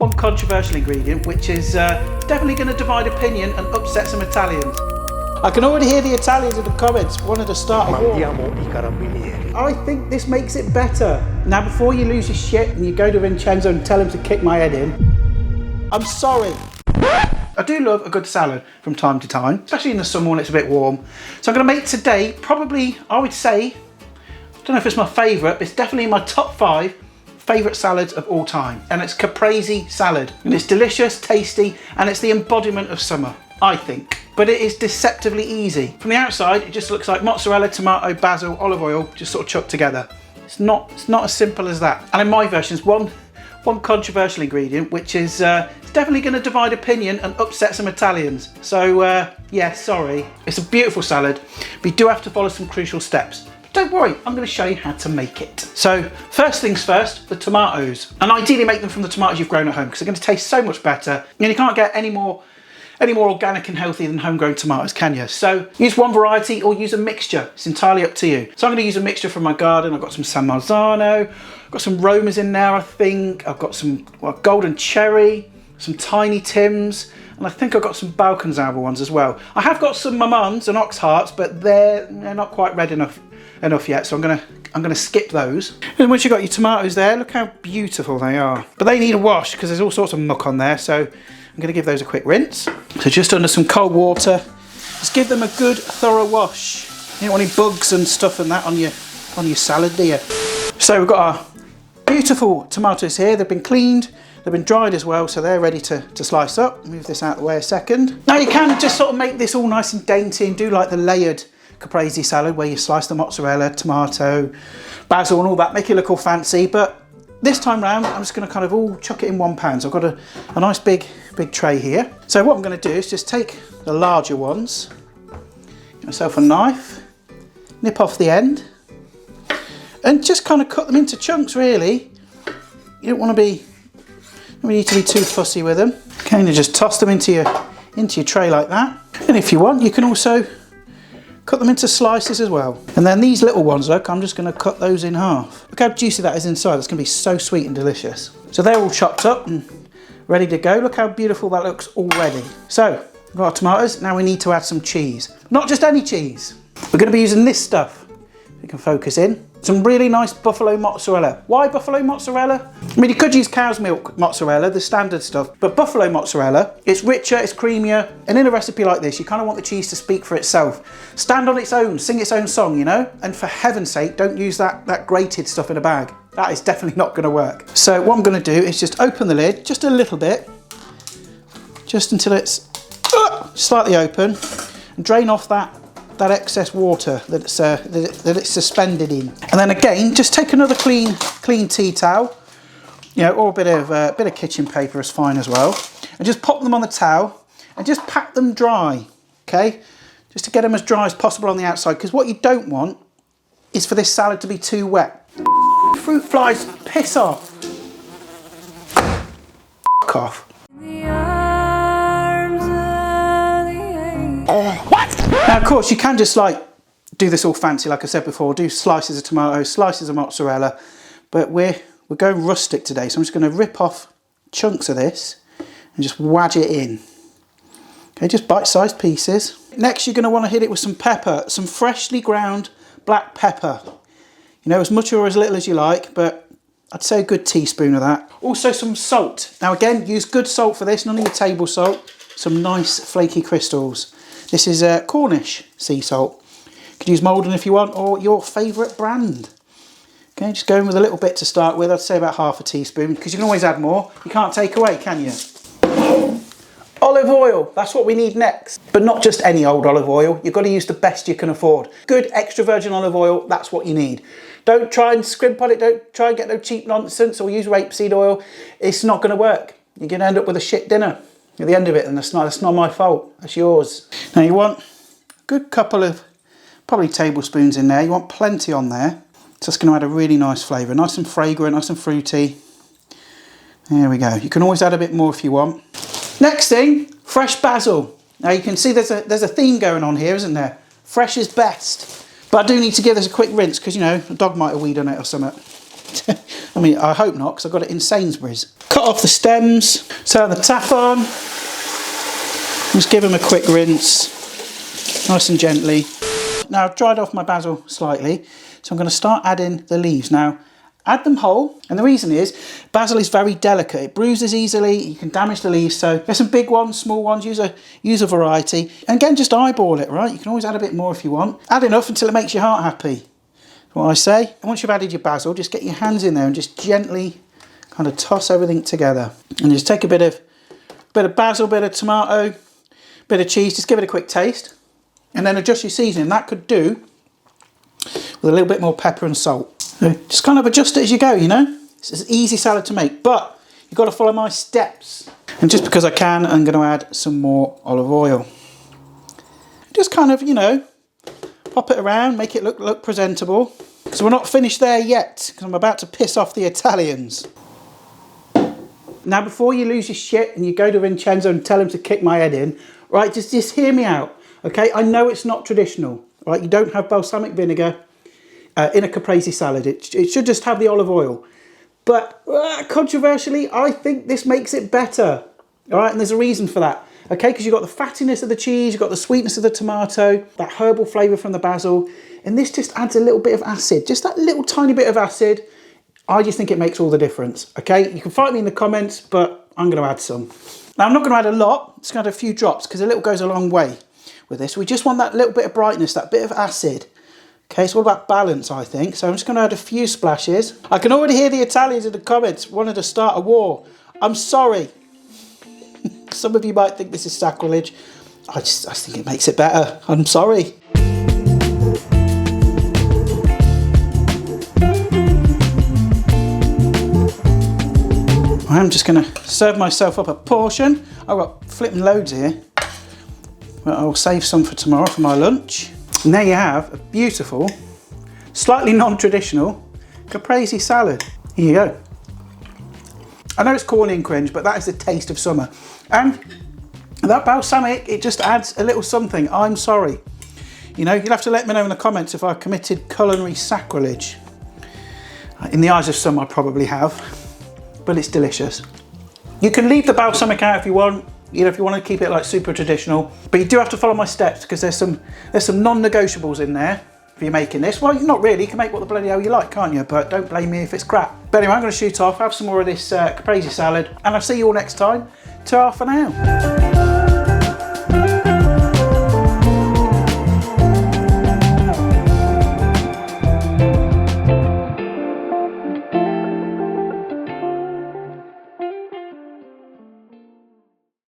One controversial ingredient, which is definitely going to divide opinion and upset some Italians. I can already hear the Italians in the comments wanting to start a war. I think this makes it better. Now, before you lose your shit and you go to Vincenzo and tell him to kick my head in, I'm sorry. I do love a good salad from time to time, especially in the summer when it's a bit warm. So I'm going to make today probably, I would say, I don't know if it's my favourite, but it's definitely in my top 5 favourite salads of all time. And it's Caprese salad. And it's delicious, tasty, and it's the embodiment of summer, I think. But it is deceptively easy. From the outside, it just looks like mozzarella, tomato, basil, olive oil, just sort of chucked together. It's not as simple as that. And in my version, it's one controversial ingredient, which is it's definitely going to divide opinion and upset some Italians. So yeah, sorry. It's a beautiful salad, but you do have to follow some crucial steps. Don't worry, I'm going to show you how to make it. So first things first, the tomatoes. And ideally make them from the tomatoes you've grown at home because they're going to taste so much better. And you can't get any more organic and healthy than homegrown tomatoes, can you? So use one variety or use a mixture. It's entirely up to you. So I'm going to use a mixture from my garden. I've got some San Marzano, I've got some Romas in there, I think. I've got some golden cherry, some tiny Tims, and I think I've got some Balkanzauber ones as well. I have got some Mamans and Ox Hearts, but they're not quite red enough yet, so I'm gonna skip those. And once you've got your tomatoes there, look how beautiful they are. But they need a wash because there's all sorts of muck on there, so I'm going to give those a quick rinse. So just under some cold water, just give them a good thorough wash. You don't want any bugs and stuff and that on your salad, do you? So we've got our beautiful tomatoes here. They've been cleaned, they've been dried as well, so they're ready to slice up. Move this out of the way a second. Now you can just sort of make this all nice and dainty and do like the layered Caprese salad where you slice the mozzarella, tomato, basil and all that, make it look all fancy, but this time round, I'm just going to kind of all chuck it in one pan. So I've got a nice big tray here. So what I'm going to do is just take the larger ones, get myself a knife, nip off the end, and just kind of cut them into chunks. Really, you don't want to be, you need to be too fussy with them. Okay, and just toss them into your tray like that. And if you want, you can also cut them into slices as well. And then these little ones, look, I'm just going to cut those in half. Look how juicy that is inside. That's going to be so sweet and delicious. So they're all chopped up and ready to go. Look how beautiful that looks already. So we've got our tomatoes. Now we need to add some cheese. Not just any cheese. We're going to be using this stuff. We can focus in. Some really nice buffalo mozzarella. Why buffalo mozzarella? I mean, you could use cow's milk mozzarella, the standard stuff, but buffalo mozzarella, it's richer, it's creamier, and in a recipe like this, you kind of want the cheese to speak for itself. Stand on its own, sing its own song, you know? And for heaven's sake, don't use that grated stuff in a bag. That is definitely not going to work. So what I'm going to do is just open the lid, just a little bit, just until it's slightly open, and drain off that excess water that it's suspended in. And then again, just take another clean tea towel, you know, or a bit of kitchen paper is fine as well, and just pop them on the towel and just pat them dry, okay? Just to get them as dry as possible on the outside, because what you don't want is for this salad to be too wet. Fruit flies, piss off. F*** off. Now, of course, you can just like do this all fancy, like I said before, do slices of tomato, slices of mozzarella, but we're going rustic today, so I'm just going to rip off chunks of this and just wedge it in. Okay, just bite-sized pieces. Next, you're going to want to hit it with some pepper, some freshly ground black pepper. You know, as much or as little as you like, but I'd say a good teaspoon of that. Also some salt. Now again, use good salt for this, none of your table salt. Some nice flaky crystals. This is Cornish sea salt. You could use Maldon if you want, or your favourite brand. Okay, just go in with a little bit to start with. I'd say about half a teaspoon, because you can always add more. You can't take away, can you? Olive oil, that's what we need next. But not just any old olive oil. You've got to use the best you can afford. Good extra virgin olive oil, that's what you need. Don't try and scrimp on it. Don't try and get no cheap nonsense or use rapeseed oil. It's not going to work. You're going to end up with a shit dinner at the end of it, and that's not my fault. That's yours. Now you want a good couple of probably tablespoons in there. You want plenty on there. So it's going to add a really nice flavour. Nice and fragrant, nice and fruity. There we go. You can always add a bit more if you want. Next thing, fresh basil. Now you can see there's a theme going on here, isn't there? Fresh is best. But I do need to give this a quick rinse because, you know, a dog might have weed on it or something. I mean, I hope not, because I got it in Sainsbury's. Cut off the stems, turn the tap on. Just give them a quick rinse, nice and gently. Now I've dried off my basil slightly, so I'm going to start adding the leaves. Now, add them whole, and the reason is basil is very delicate. It bruises easily, you can damage the leaves, so there's some big ones, small ones, use a variety. And again, just eyeball it, right? You can always add a bit more if you want. Add enough until it makes your heart happy, that's what I say. And once you've added your basil, just get your hands in there and just gently kind of toss everything together. And just take a bit of basil, bit of tomato, bit of cheese, just give it a quick taste. And then adjust your seasoning. That could do with a little bit more pepper and salt. So just kind of adjust it as you go, you know. It's an easy salad to make, but you've got to follow my steps. And just because I can, I'm going to add some more olive oil. Just kind of, you know, pop it around, make it look presentable. Because we're not finished there yet, because I'm about to piss off the Italians. Now, before you lose your shit and you go to Vincenzo and tell him to kick my head in, right, just hear me out. Okay, I know it's not traditional, right? You don't have balsamic vinegar in a caprese salad. It should just have the olive oil. But controversially, I think this makes it better. All right, and there's a reason for that. Okay, because you've got the fattiness of the cheese, you've got the sweetness of the tomato, that herbal flavour from the basil, and this just adds a little bit of acid, just that little tiny bit of acid. I just think it makes all the difference. Okay, you can fight me in the comments, but I'm going to add some. Now, I'm not going to add a lot, just going to add a few drops because a little goes a long way. With this, we just want that little bit of brightness, that bit of acid. Okay, it's all about balance, I think. So I'm just going to add a few splashes. I can already hear the Italians in the comments wanting to start a war. I'm sorry. Some of you might think this is sacrilege. I think it makes it better. I'm sorry. I'm just going to serve myself up a portion. I've got flipping loads here. Well, I'll save some for tomorrow for my lunch. And there you have a beautiful, slightly non-traditional caprese salad. Here you go. I know it's corny and cringe, but that is the taste of summer. And that balsamic, it just adds a little something. I'm sorry. You know, you'll have to let me know in the comments if I've committed culinary sacrilege. In the eyes of some, I probably have, but it's delicious. You can leave the balsamic out if you want. You know, if you want to keep it like super traditional, but you do have to follow my steps because there's some non-negotiables in there if you're making this. Well, not really, you can make what the bloody hell you like, can't you? But don't blame me if it's crap. But anyway, I'm going to shoot off, have some more of this caprese salad, and I'll see you all next time. Ta for now.